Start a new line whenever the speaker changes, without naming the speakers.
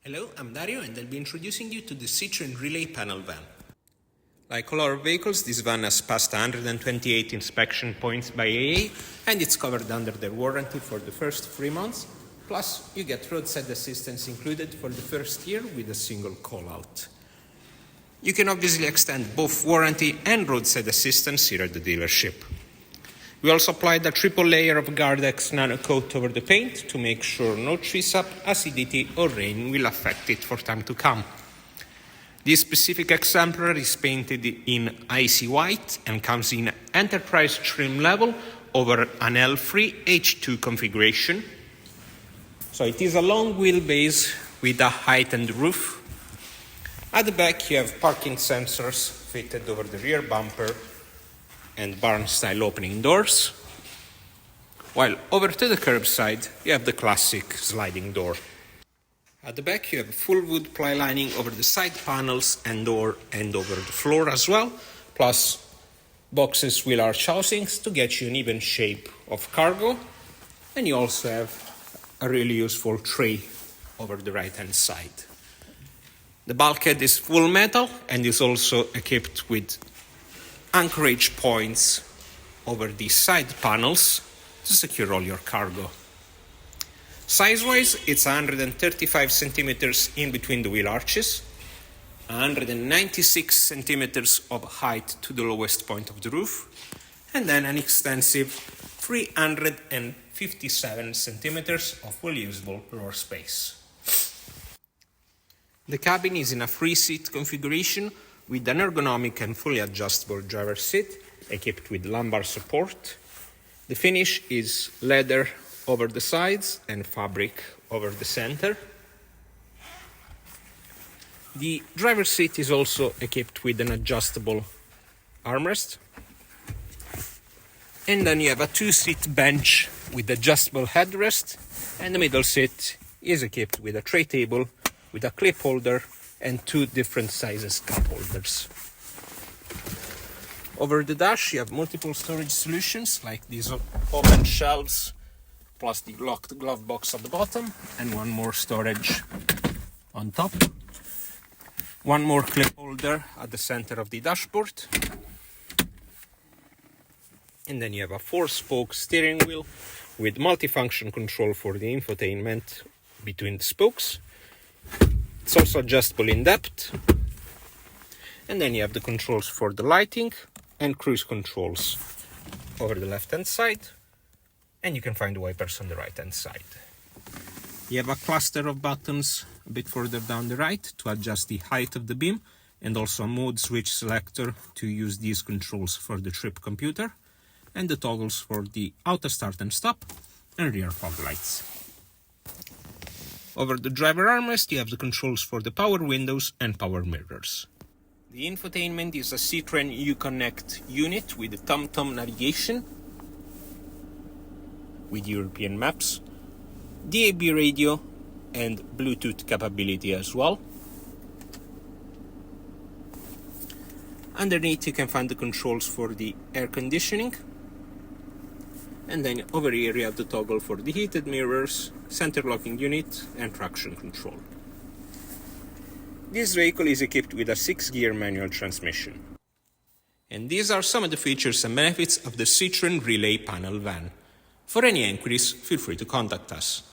Hello, I'm Dario and I'll be introducing you to the Citroen Relay panel van. Like all our vehicles, this van has passed 128 inspection points by AA and it's covered under their warranty for the first 3 months. Plus, you get roadside assistance included for the first year with a single call-out. You can obviously extend both warranty and roadside assistance here at the dealership. We also applied a triple layer of Guardex nano coat over the paint to make sure no tree sap, acidity or rain will affect it for time to come. This specific exemplar is painted in icy white and comes in enterprise trim level over an L3 H2 configuration. So it is a long wheelbase with a heightened roof. At the back you have parking sensors fitted over the rear bumper and barn-style opening doors, while over to the curbside you have the classic sliding door. At the back you have full wood ply lining over the side panels and door and over the floor as well, plus boxes with arch housings to get you an even shape of cargo, and you also have a really useful tray over the right hand side. The bulkhead is full metal and is also equipped with anchorage points over the side panels to secure all your cargo. Size-wise, it's 135 centimeters in between the wheel arches, 196 centimeters of height to the lowest point of the roof, and then an extensive 357 centimeters of fully usable floor space. The cabin is in a 3-seat configuration with an ergonomic and fully adjustable driver's seat equipped with lumbar support. The finish is leather over the sides and fabric over the center. The driver's seat is also equipped with an adjustable armrest. And then you have a 2-seat bench with adjustable headrest, and the middle seat is equipped with a tray table with a clip holder and 2 different sizes cup holders. Over the dash you have multiple storage solutions like these open shelves plus the locked glove box at the bottom and one more storage on top. One more clip holder at the center of the dashboard. And then you have a 4-spoke steering wheel with multifunction control for the infotainment between the spokes. It's also adjustable in depth. And then you have the controls for the lighting and cruise controls over the left hand side. And you can find the wipers on the right hand side. You have a cluster of buttons a bit further down the right to adjust the height of the beam, and also a mode switch selector to use these controls for the trip computer, and the toggles for the auto start and stop and rear fog lights. Over the driver armrest you have the controls for the power windows and power mirrors. The infotainment is a Citroen Uconnect unit with TomTom navigation, with European maps, DAB radio and Bluetooth capability as well. Underneath you can find the controls for the air conditioning. And then over here you have the toggle for the heated mirrors, center locking unit and traction control. This vehicle is equipped with a 6-gear manual transmission. And these are some of the features and benefits of the Citroen Relay panel van. For any inquiries, feel free to contact us.